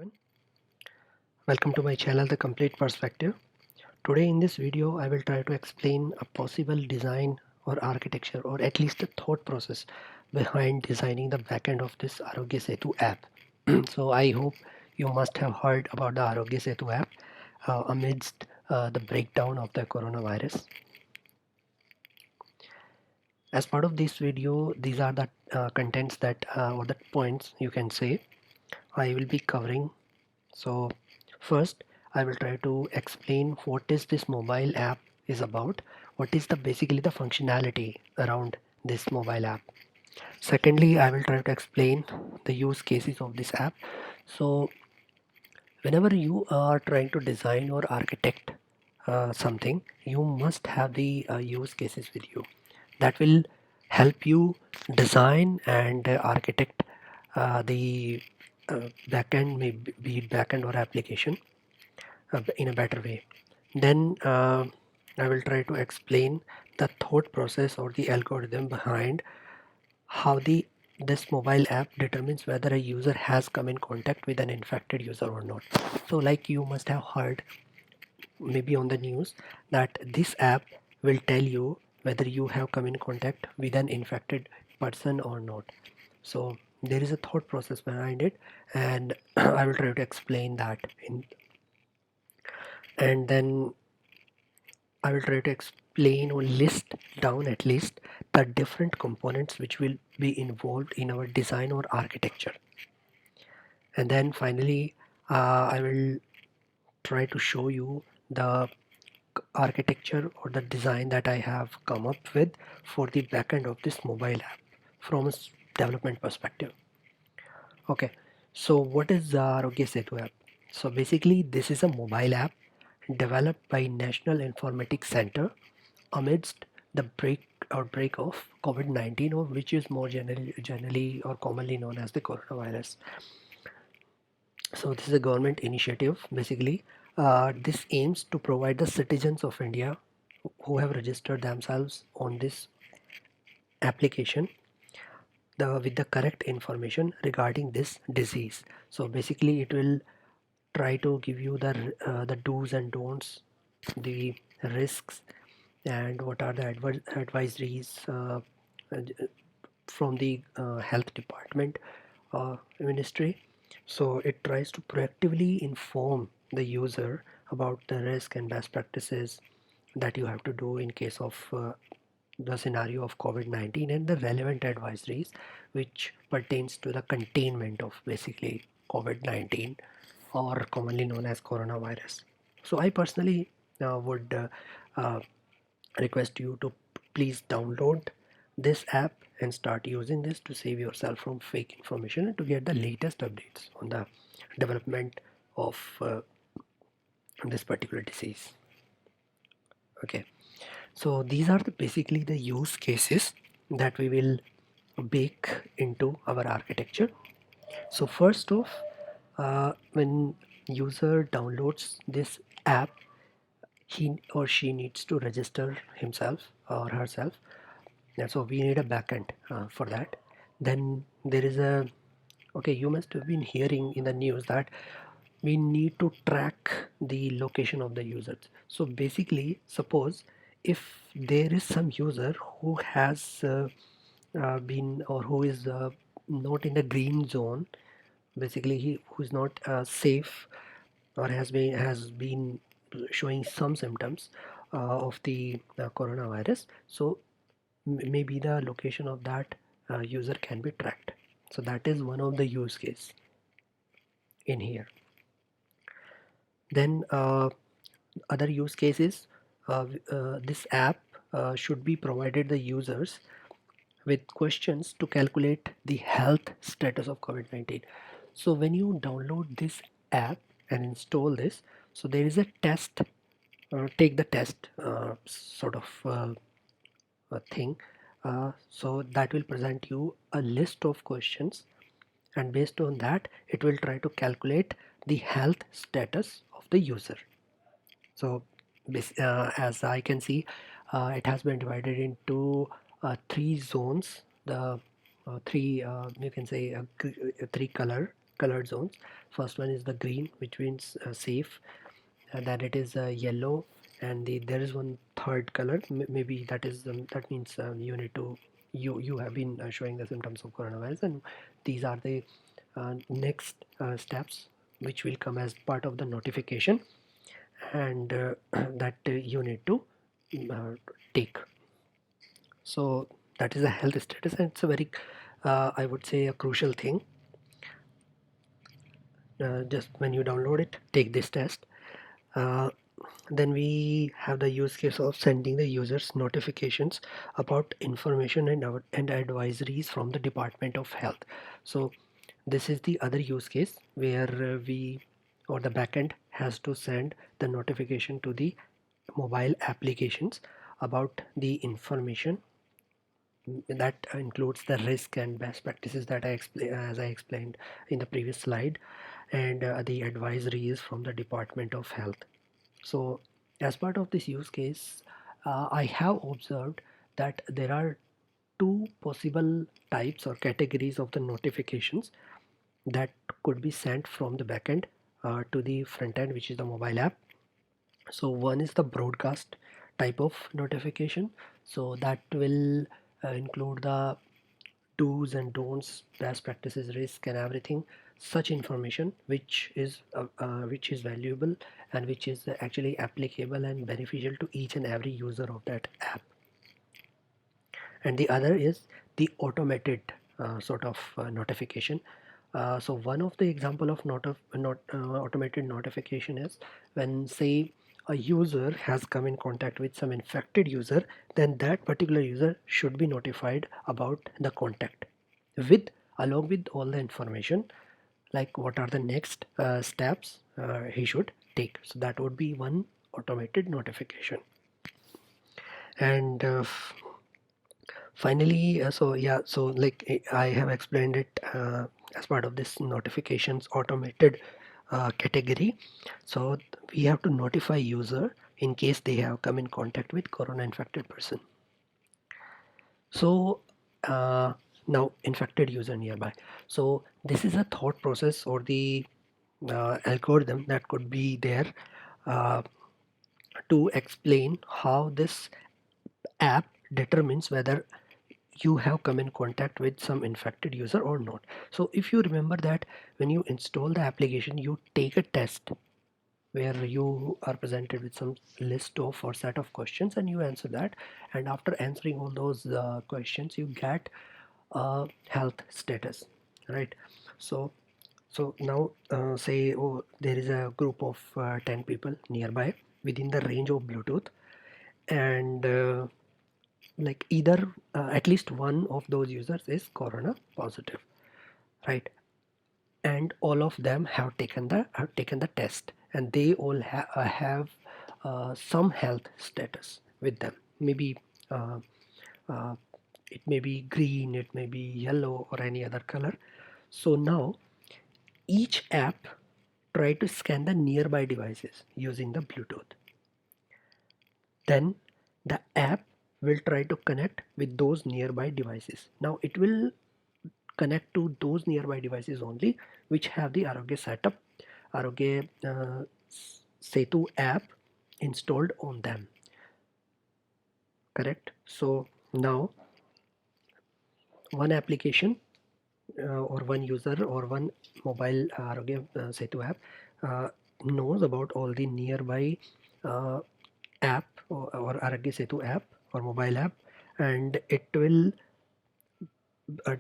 everyone. Welcome to my channel The Complete Perspective. Today in this video I will try to explain a possible design or architecture or at least the thought process behind designing the backend of this Aarogya Setu app. So I hope you must have heard about the Aarogya Setu app amidst the breakdown of the coronavirus. As part of this video, these are the contents that or the points you can say I will be covering. So first, I will try to explain what is this mobile app is about. What is the basically the functionality around this mobile app. Secondly, I will try to explain the use cases of this app. So whenever you are trying to design or architect something, you must have the use cases with you. That will help you design and architect the backend, maybe be it backend or application in a better way. Then I will try to explain the thought process or the algorithm behind how this mobile app determines whether a user has come in contact with an infected user or not. So like you must have heard maybe on the news that this app will tell you whether you have come in contact with an infected person or not. So there is a thought process behind it, and I will try to explain that and then I will try to explain or list down at least the different components which will be involved in our design or architecture. And then finally, I will try to show you the architecture or the design that I have come up with for the backend of this mobile app from a development perspective. Okay, so what is the Aarogya Setu app? So basically, this is a mobile app developed by National Informatics Center amidst the outbreak of COVID-19, or which is more generally or commonly known as the coronavirus. So this is a government initiative. Basically, this aims to provide the citizens of India who have registered themselves on this application with the correct information regarding this disease. So basically, it will try to give you the do's and don'ts, the risks, and what are the advisories from the health department ministry. So it tries to proactively inform the user about the risk and best practices that you have to do in case of the scenario of COVID-19 and the relevant advisories which pertains to the containment of basically COVID-19 or commonly known as coronavirus. So I personally would uh, request you to please download this app and start using this to save yourself from fake information and to get the latest updates on the development of this particular disease. Okay, so these are basically the use cases that we will bake into our architecture. So first off, when user downloads this app, he or she needs to register himself or herself. Yeah, so we need a backend for that. Then there is a, okay, you must have been hearing in the news that we need to track the location of the users. So basically, suppose if there is some user who has been or who is not in the green zone, basically he who is not safe or has been showing some symptoms of the coronavirus. So maybe the location of that user can be tracked. So that is one of the use case in here. Then other use cases, this app should be provided the users with questions to calculate the health status of COVID-19. So when you download this app and install this, so there is a test, take the test sort of thing. So that will present you a list of questions, and based on that it will try to calculate the health status of the user. So as I can see, it has been divided into three zones, the three you can say three color colored zones. First one is the green, which means safe. Then it is yellow, and there is one third color. Maybe that means you need to you have been showing the symptoms of coronavirus, and these are the next steps which will come as part of the notification, and that you need to uh, take. So that is the health status, and it's a very I would say a crucial thing. Just when you download it, take this test. uh, then we have the use case of sending the users notifications about information and advisories from the Department of Health. So this is the other use case where we or the backend has to send the notification to the mobile applications about the information that includes the risk and best practices that as I explained in the previous slide, and the advisories from the Department of Health. So as part of this use case, I have observed that there are two possible types or categories of the notifications that could be sent from the backend to the front end, which is the mobile app. So one is the broadcast type of notification. So that will include the do's and don'ts, best practices, risk, and everything. Such information which is valuable and which is actually applicable and beneficial to each and every user of that app. And the other is the automated sort of notification. So one of the example of automated notification is when, say, a user has come in contact with some infected user, then that particular user should be notified about the contact with along with all the information, like what are the next steps he should take. So that would be one automated notification. And finally, so like I have explained it as part of this notifications automated category. So we have to notify user in case they have come in contact with corona infected person. So now infected user nearby. So this is a thought process or the algorithm that could be there uh, to explain how this app determines whether you have come in contact with some infected user or not. So if you remember that when you install the application, you take a test where you are presented with some list of or set of questions and you answer that, and after answering all those questions you get a health status, right? So now say, oh, there is a group of 10 people nearby within the range of Bluetooth, and like either at least one of those users is corona positive, right? And all of them have taken the test, and they all have some health status with them. Maybe uh, uh, it may be green, it may be yellow, or any other color. So now each app try to scan the nearby devices using the Bluetooth. Then the app will try to connect with those nearby devices. Now it will connect to those nearby devices only which have the Aarogya Setu app installed on them. Correct? So now one application or one user or one mobile Aarogya Setu app uh, knows about all the nearby uh, app or Aarogya Setu app or mobile app, and it will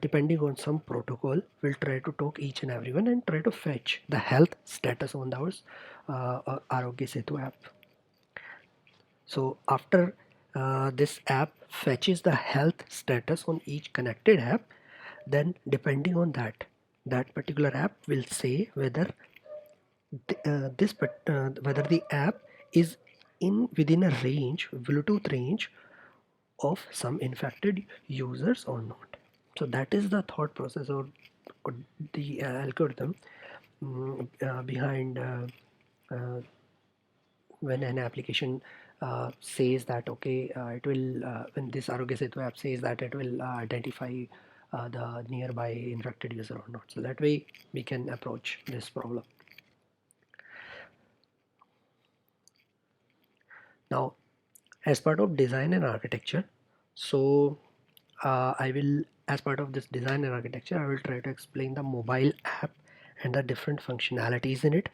depending on some protocol will try to talk each and everyone and try to fetch the health status on those Aarogya Setu app. So after this app fetches the health status on each connected app, then depending on that particular app will say whether whether the app is in within a range, Bluetooth range of some infected users or not. So that is the thought process or the algorithm behind when an application says that okay, it will when this Aarogya Setu app says that it will identify the nearby infected user or not. So that way we can approach this problem. Now, as part of design and architecture, so I will, as part of this design and architecture, I will try to explain the mobile app and the different functionalities in it.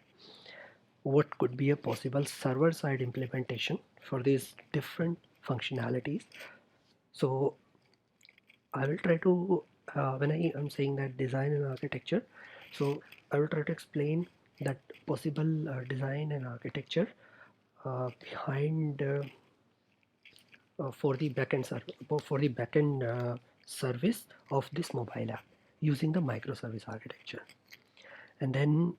What could be a possible server-side implementation for these different functionalities. So I will try to, when I am saying that design and architecture, so I will try to explain that possible design and architecture behind for the backend service of this mobile app using the microservice architecture. And then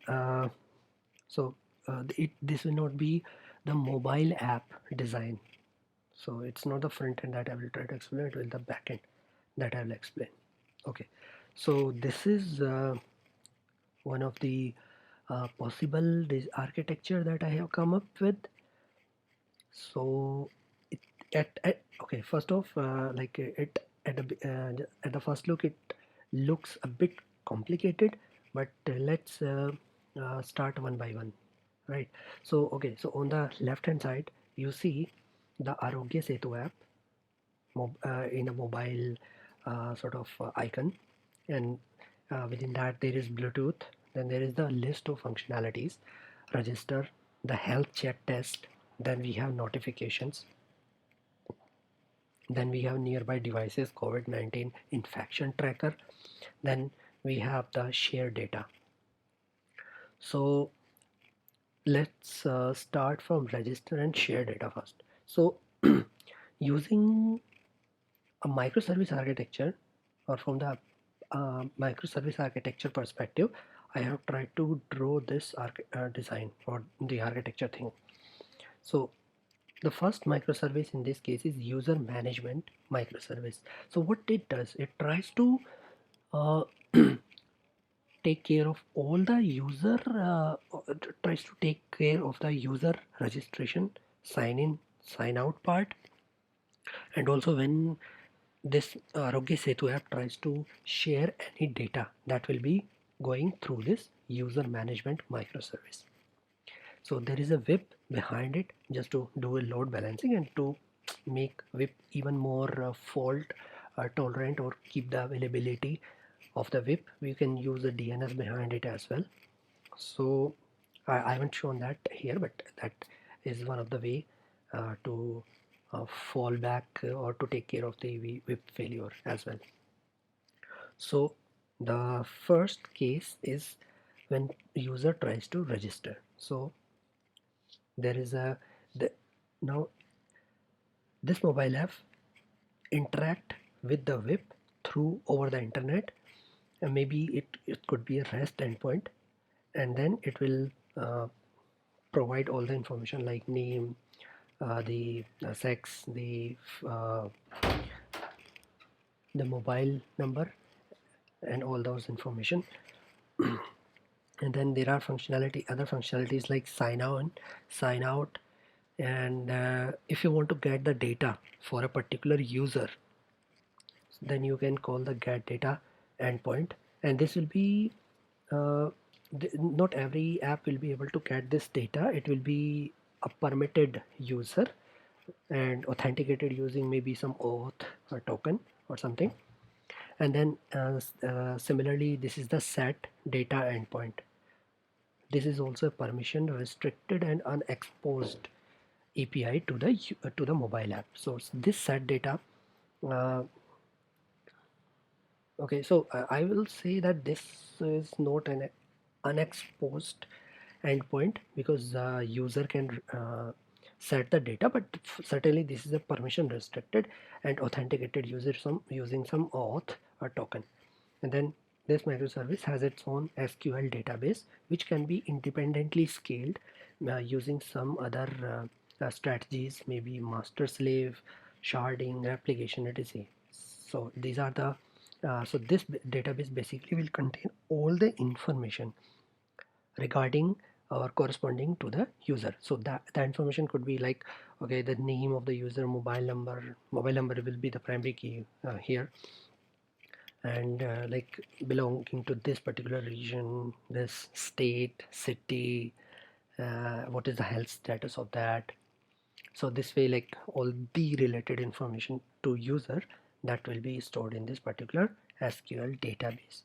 this will not be the mobile app design. So it's not the front end that I will try to explain, it will be the back end that I will explain. Okay, so this is one of the possible architecture that I have come up with. So okay, first off, like it at the first look it looks a bit complicated, but let's start one by one, right? So okay, so on the left hand side you see the Aarogya Setu app in a mobile sort of icon, and within that there is Bluetooth. Then there is the list of functionalities: register, the health check test, then we have notifications, then we have nearby devices, COVID-19 infection tracker, then we have the share data. So let's start from register and share data first. So using a microservice architecture, or from the microservice architecture perspective, I have tried to draw this design for the architecture thing. So the first microservice in this case is user management microservice. So what it does, it tries to uh, take care of all the user tries to take care of the user registration, sign in, sign out part, and also when this Aarogya Setu app tries to share any data that will be going through this user management microservice. So there is a VIP behind it just to do a load balancing and to make VIP even more fault tolerant, or keep the availability of the VIP. We can use the DNS behind it as well. So I haven't shown that here, but that is one of the way to fall back or to take care of the VIP failure as well. So the first case is when user tries to register. So there is now this mobile app interact with the web through over the internet, and maybe it could be a REST endpoint, and then it will provide all the information like name, the sex, uh, the mobile number, and all those information. And then there are other functionalities like sign on, sign out, and if you want to get the data for a particular user, then you can call the get data endpoint, and this will be uh, not every app will be able to get this data. It will be a permitted user and authenticated using maybe some auth or token or something. And then similarly, this is the set data endpoint. This is also a permission restricted and unexposed API to the mobile app. So this set data, uh, okay, so I will say that this is not an unexposed endpoint, because the user can set the data, but certainly this is a permission restricted and authenticated user using some auth or token. And then this microservice has its own SQL database which can be independently scaled using some other strategies, maybe master slave, sharding, replication, etc. So these are the so this database basically will contain all the information regarding or corresponding to the user. So that the information could be like, okay, the name of the user, mobile number will be the primary key here, and like belonging to this particular region, this state, city, what is the health status of that. So this way, like all the related information to user, that will be stored in this particular SQL database.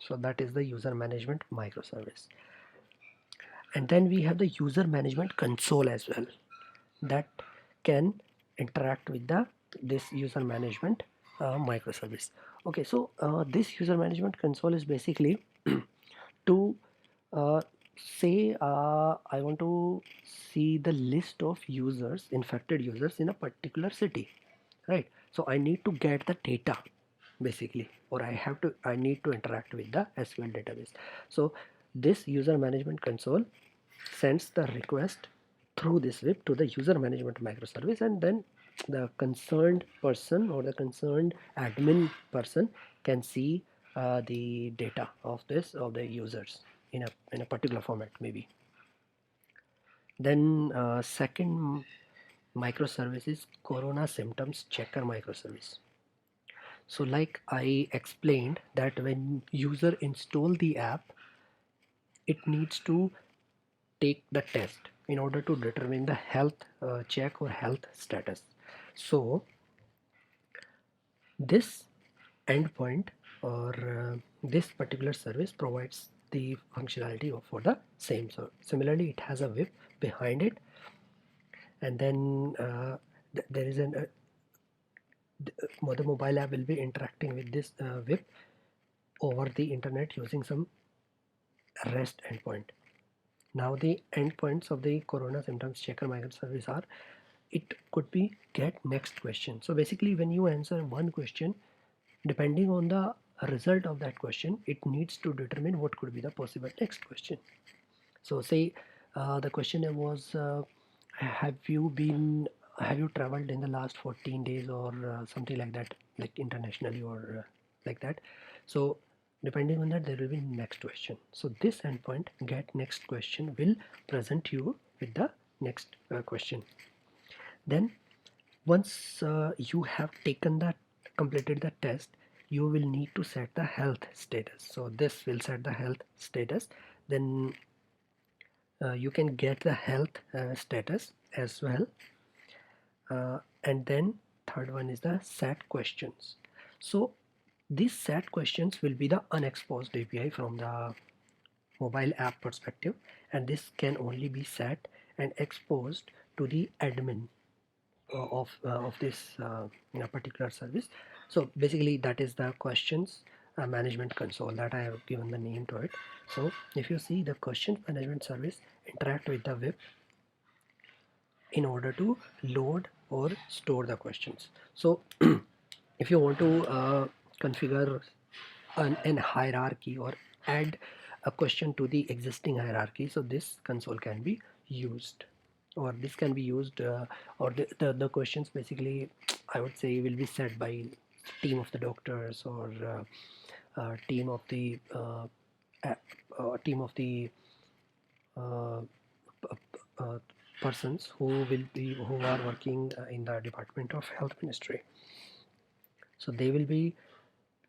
So that is the user management microservice. And then we have the user management console as well, that can interact with the this user management microservice. Okay, so this user management console is basically to say I want to see the list of users, infected users in a particular city, right? So I need to get the data basically, or I need to interact with the SQL database. So this user management console sends the request through this web to the user management microservice, and then the concerned person or the concerned admin person can see the data of the users in a particular format maybe. Then second microservice is corona symptoms checker microservice. So like I explained that when user install the app, it needs to take the test in order to determine the health check or health status. So this endpoint or this particular service provides the functionality for the same. So similarly, it has a web behind it, and then there is the mobile app will be interacting with this web over the internet using some REST endpoint. Now the endpoints of the corona symptoms checker microservice are, it could be get next question. So basically when you answer one question, depending on the result of that question, it needs to determine what could be the possible next question. So say the question was have you traveled in the last 14 days or something like that, like internationally or like that. So depending on that there will be next question. So this endpoint get next question will present you with the next question. Then once you have taken that completed the test, you will need to set the health status. So this will set the health status. Then you can get the health status as well. And then third one is the set questions. So these set questions will be the unexposed API from the mobile app perspective, and this can only be set and exposed to the admin of this particular service. So basically that is the questions management console that I have given the name to it. So if you see, the questions management service interact with the web in order to load or store the questions. So if you want to configure an hierarchy or add a question to the existing hierarchy, so this console can be used, or this can be used or the questions basically I would say will be set by team of the doctors or team of the team of the uh, uh, persons who are working in the Department of Health Ministry. So they will be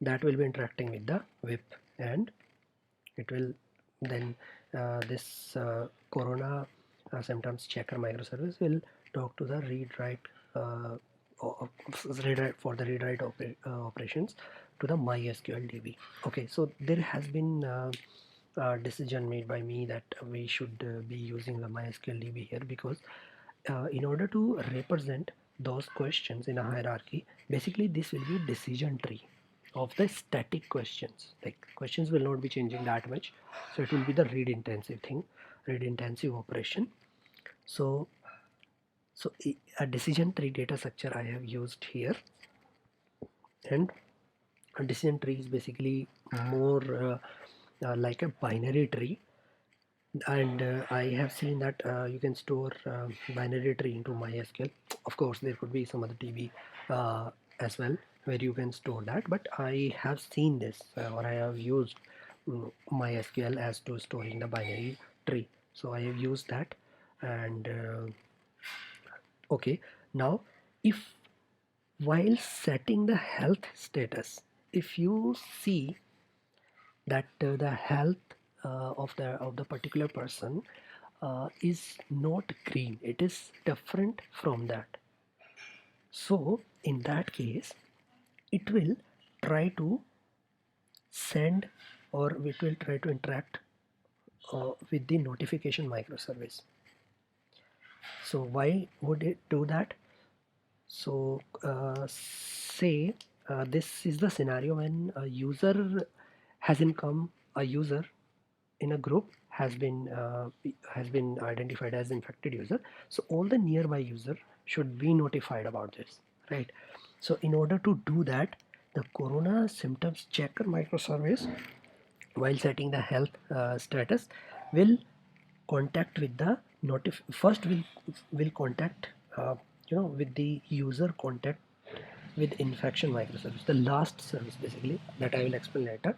that will be interacting with the web, and it will then this corona symptoms checker microservice will talk to the read write for the read write operations to the MySQL DB. Okay, so there has been decision made by me that we should be using the MySQL DB here, because in order to represent those questions in a hierarchy, basically this will be a decision tree of the static questions. Like questions will not be changing that much, so it will be the read intensive thing, read intensive operation. So a decision tree data structure I have used here, and a decision tree is basically more like a binary tree, and I have seen that you can store binary tree into MySQL. Of course there could be some other DB as well where you can store that, but I have seen this or I have used MySQL as to storing the binary tree, so I have used that. And okay, now if while setting the health status, if you see that the health of the particular person is not green, it is different from that. So in that case, it will try to send, or it will try to interact with the notification microservice. So why would it do that? So say this is the scenario when a user has income, a user in a group has been identified as infected user. So all the nearby user should be notified about this, right? So in order to do that, the corona symptoms checker microservice, while setting the health status, will contact with the first will contact with the user contact with infection microservice, the last service basically that I will explain later,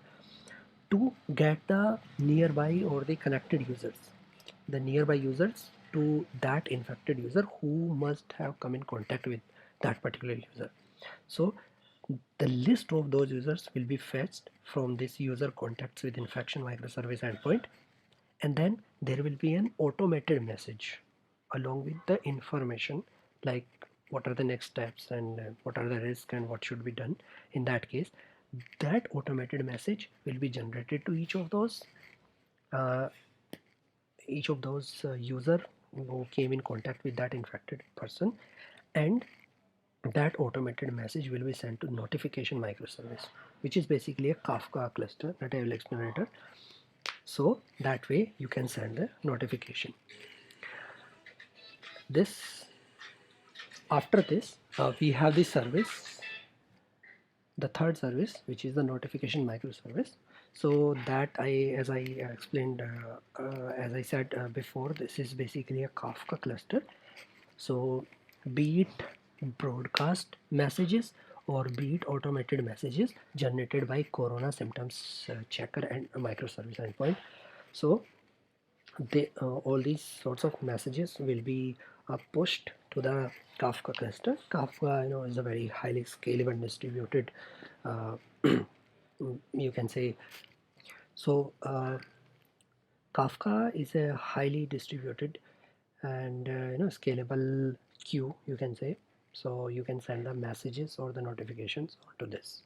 to get the nearby or the connected users, the nearby users to that infected user who must have come in contact with that particular user. So the list of those users will be fetched from this user contacts with infection microservice endpoint, and then there will be an automated message along with the information, like what are the next steps and what are the risks and what should be done. In that case, that automated message will be generated to uh, each of those user who came in contact with that infected person, and that automated message will be sent to notification microservice, which is basically a Kafka cluster that I will explain later. So that way you can send the notification. This After this, we have the service, the third service, which is the notification microservice. So that as I explained, as I said before, this is basically a Kafka cluster. So be it broadcast messages or be it automated messages generated by corona symptoms checker and microservice endpoint. So all these sorts of messages will be pushed to the Kafka cluster. Kafka, is a very highly scalable and distributed, uh, you can say. So Kafka is a highly distributed and scalable queue, you can say. So you can send the messages or the notifications onto this.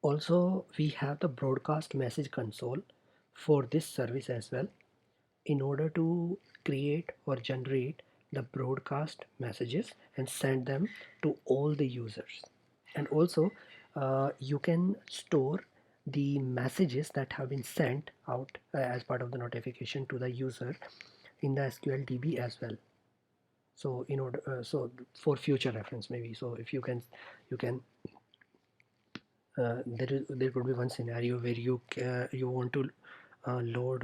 Also, we have the broadcast message console for this service as well, in order to create or generate the broadcast messages and send them to all the users. And also you can store the messages that have been sent out as part of the notification to the user in the SQL DB as well. So in order for future reference maybe, so if you can there could be one scenario where you want to load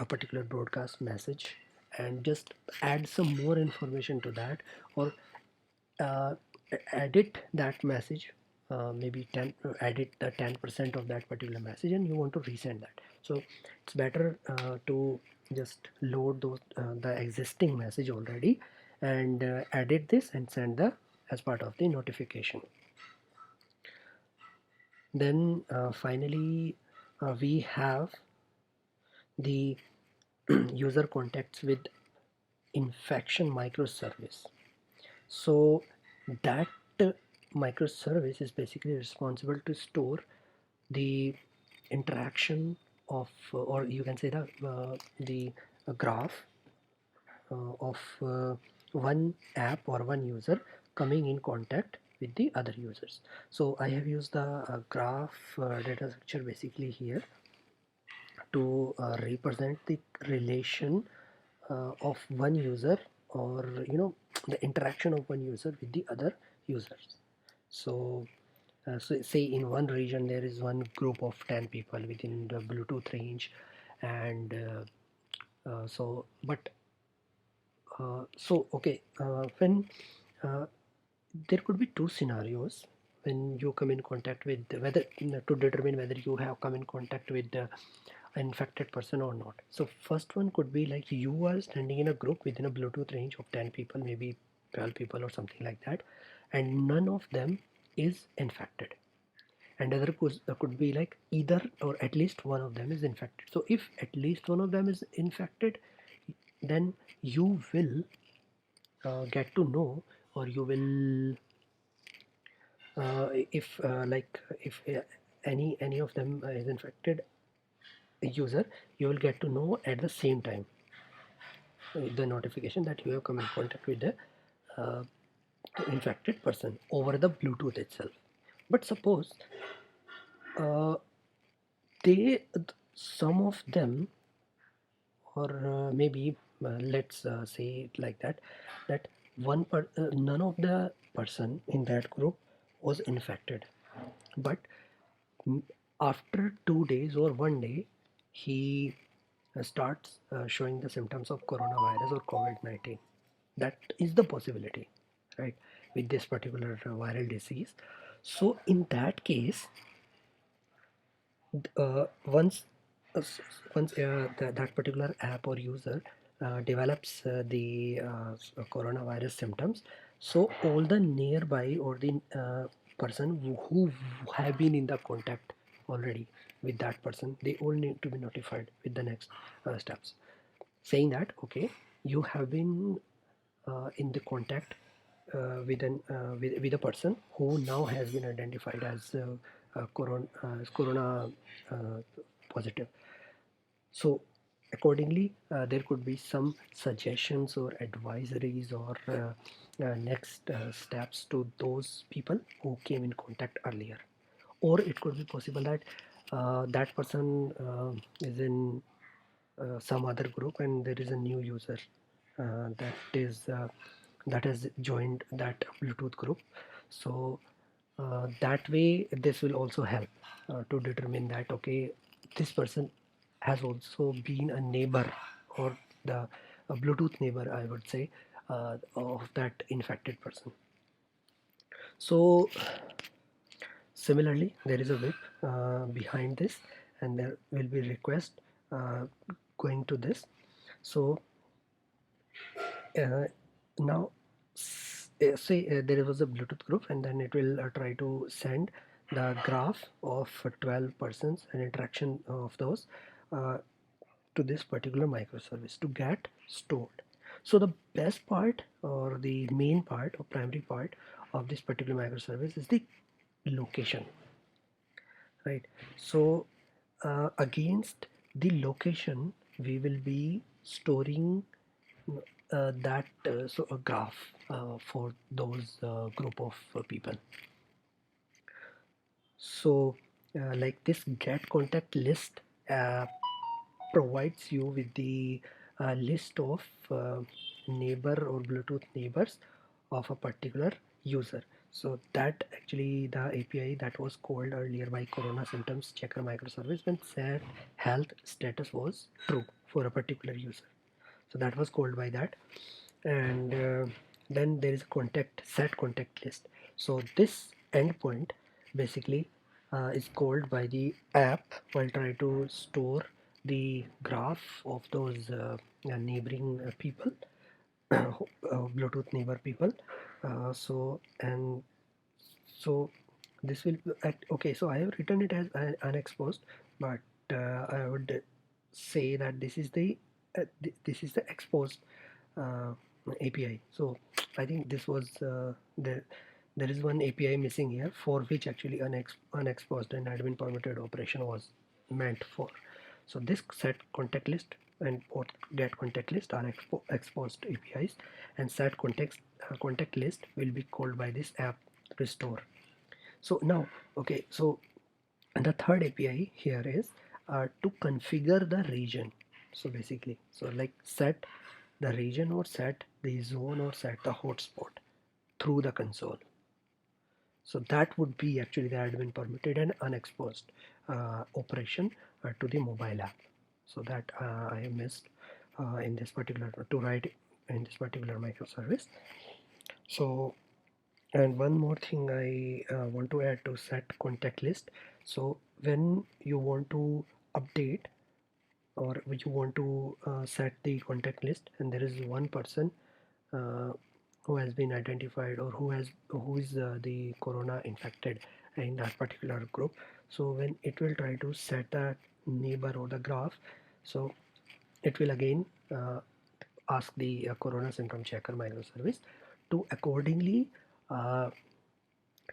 a particular broadcast message and just add some more information to that, or uh, edit that message, maybe edit the 10% of that particular message, and you want to resend that. So it's better to just load the existing message already and edit this and send the as part of the notification. Then finally we have the user contacts with infection microservice. So that microservice is basically responsible to store the interaction of or you can say the graph of one app or one user coming in contact with the other users. So I have used the graph data structure basically here to represent the relation of one user, or the interaction of one user with the other users. So so say in one region there is one group of 10 people within the Bluetooth range, and so but so okay when there could be two scenarios when you come in contact with whether to determine whether you have come in contact with the infected person or not. So first one could be like you are standing in a group within a Bluetooth range of 10 people, maybe 12 people or something like that, and none of them is infected. And other could be like either or at least one of them is infected. So if at least one of them is infected, then you will get to know, or you will if like if any of them is infected user, you will get to know at the same time the notification that you have come in contact with uh, the infected person over the Bluetooth itself. But suppose uh, they some of them, or maybe let's say it like that, that none of the person in that group was infected, but mm, after 2 days or one day he starts showing the symptoms of coronavirus or COVID-19. That is the possibility, right, with this particular viral disease. So in that case, once that particular app or user develops the coronavirus symptoms, so all the nearby or the person who have been in the contact already with that person, they all need to be notified with the next steps, saying that okay, you have been in the contact with a person who now has been identified as corona positive. So accordingly, there could be some suggestions or advisories or next steps to those people who came in contact earlier. Or it could be possible that that person is in some other group and there is a new user that is that has joined that Bluetooth group. So that way this will also help to determine that okay, this person has also been a neighbor, or the a Bluetooth neighbor, I would say, of that infected person. So similarly, there is a whip behind this, and there will be request uh, going to this. So uh, now say there was a Bluetooth group, and then it will try to send the graph of 12 persons and interaction of those uh, to this particular microservice to get stored. So the best part, or the main part or primary part of this particular microservice, is the location, right? So against the location we will be storing that so a graph for those group of people. So like this get contact list provides you with the list of neighbor or Bluetooth neighbors of a particular user. So that actually the API that was called earlier by Corona Symptoms Checker microservice when set health status was true for a particular user. So that was called by that. And then there is contact set contact list. So this endpoint basically is called by the app while trying to store the graph of those neighboring people, Bluetooth neighbor people. So and so this will okay, so I have written it as unexposed, but I would say that this is the this is the exposed uh, API. So I think this was there is one API missing here, for which actually unexposed and admin permitted operation was meant for. So this set contact list and get contact list are exposed APIs, and set contact list will be called by this app restore. So now okay, so the third API here is to configure the region. So basically, so like set the region or set the zone or set the hotspot through the console. So that would be actually the admin permitted and unexposed operation to the mobile app. So that I have missed in this particular to write in this particular microservice. So and one more thing I want to add to set contact list. So when you want to update, or you want to set the contact list, and there is one person uh, who has been identified, or who is the corona infected in that particular group. So when it will try to set a neighbor or the graph, so it will again ask the corona symptom checker microservice to accordingly uh,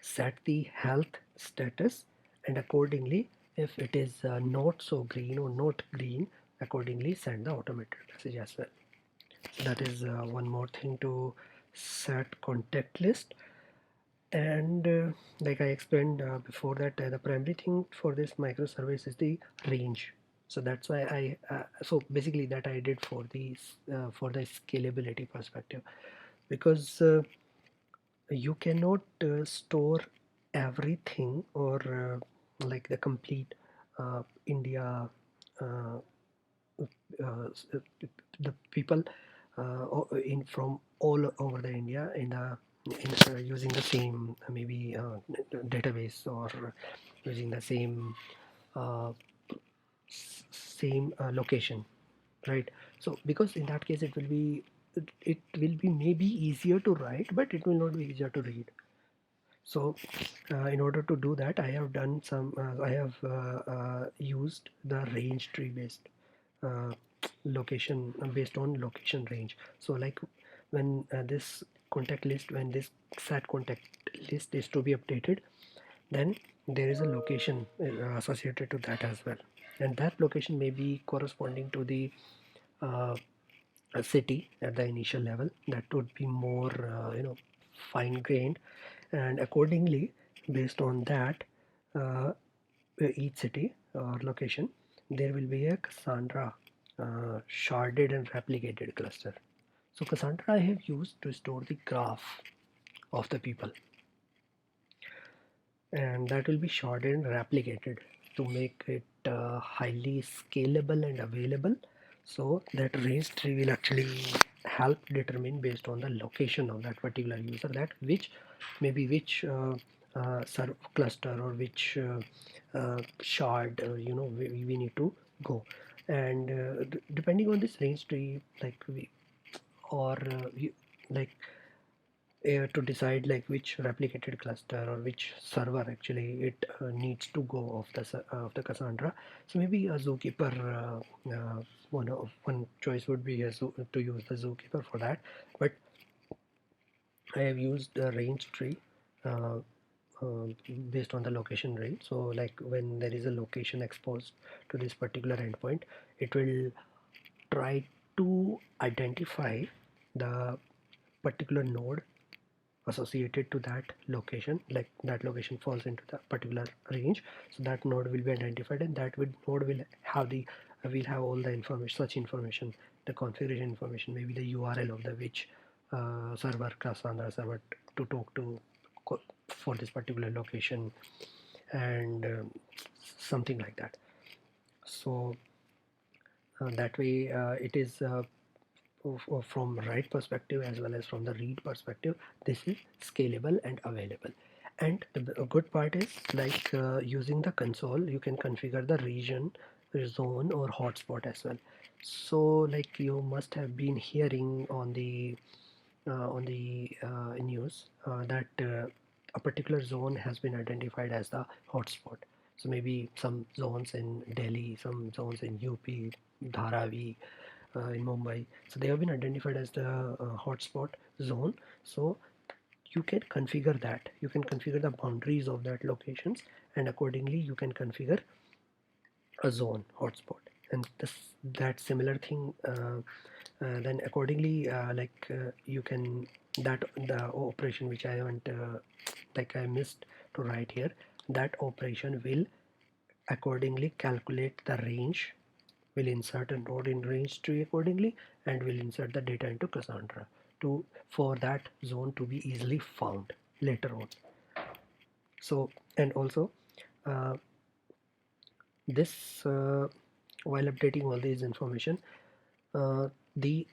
set the health status, and accordingly, if it is not so green or not green, accordingly send the automated message as well. So that is one more thing to set contact list. And like I explained before, that the primary thing for this microservice is the range. So that's why so basically that I did for the scalability perspective, because you cannot store everything, or like the complete India, uh, the people in from all over the India using the same maybe database, or using the uh, same location, right? So because in that case it will be maybe easier to write, but it will not be easier to read. So in order to do that, I have used the range tree based uh, location based on location range. So like when this set contact list is to be updated, then there is a location associated to that as well, and that location may be corresponding to the uh, a city at the initial level. That would be more fine grained, and accordingly, based on that, uh, each city or location, there will be a Cassandra sharded and replicated cluster. So Cassandra I have used to store the graph of the people, and that will be sharded and replicated to make it highly scalable and available. So that range tree will actually help determine based on the location of that particular user, that which maybe which cluster, or which shard we need to go. And depending on this range tree, like we or we, like to decide like which replicated cluster or which server actually it needs to go of the Cassandra. So maybe a zookeeper, one choice would be to use the zookeeper for that. But I have used the range tree uh, uh, based on the location range. So like when there is a location exposed to this particular endpoint, it will try to identify the particular node associated to that location, like that location falls into the particular range. So that node will be identified, and node will have all the information, such information, the configuration information, maybe the URL of the which server, Cassandra server, to talk to for this particular location, and something like that. So that way it is from write perspective as well as from the read perspective, this is scalable and available. And the good part is, like using the console, you can configure the region, zone, or hotspot as well. So like you must have been hearing on the news that a particular zone has been identified as the hotspot. So maybe some zones in Delhi, some zones in UP, Dharavi, in Mumbai. So they have been identified as the hotspot zone. So you can configure that. You can configure the boundaries of that locations, and accordingly you can configure a zone hotspot. And that similar thing. Then accordingly, you can that the operation which I haven't like I missed to write here. That operation will accordingly calculate the range, will insert a node in range tree accordingly, and will insert the data into Cassandra to for that zone to be easily found later on. So, and also uh, this while updating all these information, uh, the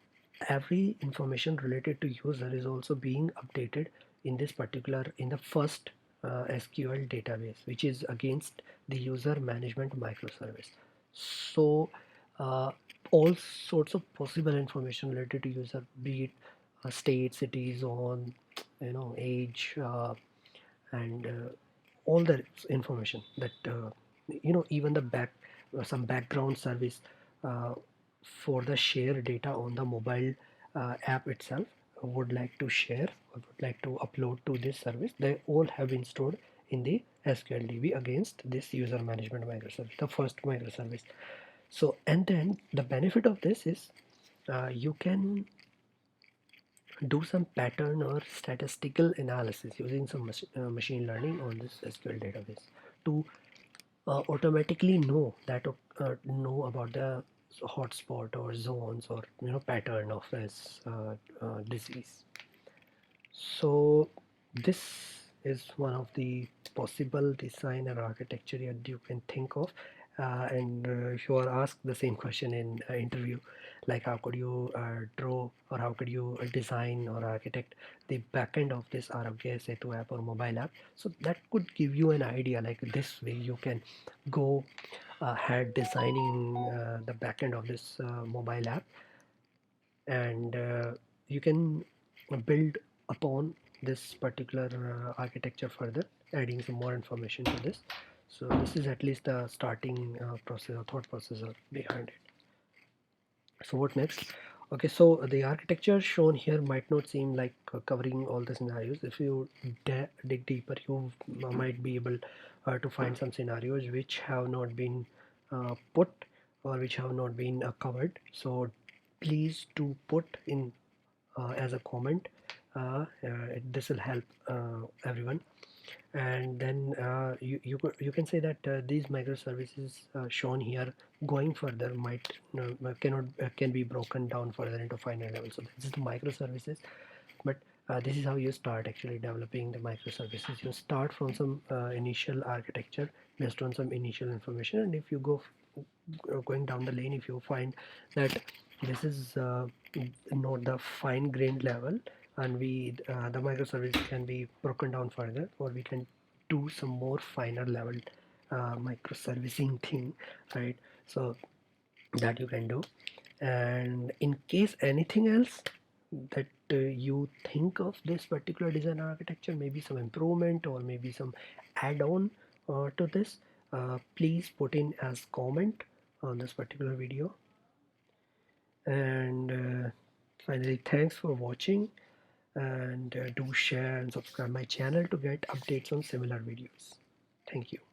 every information related to user is also being updated in this particular in the first SQL database, which is against the user management microservice. So uh, all sorts of possible information related to user, be it state, city, zone, age, and all the information that even the some background service uh, for the share data on the mobile app itself would like to share or would like to upload to this service. They all have been stored in the SQLDB against this user management microservice, the first microservice. So, and then the benefit of this is you can do some pattern or statistical analysis using some machine learning on this SQL database to automatically know about the hotspot or zones or pattern of this disease. So this is one of the possible design and architecture that you can think of. And if you are asked the same question in an interview, like how could you draw or how could you design or architect the backend of this Aarogya Setu app or mobile app, so that could give you an idea, like this way you can go ahead designing the backend of this mobile app, and you can build upon this particular architecture further, adding some more information to this. So this is at least the starting process or thought process behind it. So what next? Okay, so the architecture shown here might not seem like covering all the scenarios. If you dig deeper, you might be able to find some scenarios which have not been put or which have not been covered. So please do put in as a comment. This will help everyone. And then you can say that these microservices shown here going further might cannot can be broken down further into finite level. So this is the microservices, but this is how you start actually developing the microservices. You start from some initial architecture based on some initial information, and if you go going down the lane, if you find that this is not the fine grained level, and the microservice can be broken down further, or we can do some more finer level microservicing thing, right? So that you can do. And in case anything else that you think of this particular design architecture, maybe some improvement or maybe some add-on to this, please put in as comment on this particular video. And finally, thanks for watching, and do share and subscribe my channel to get updates on similar videos. Thank you.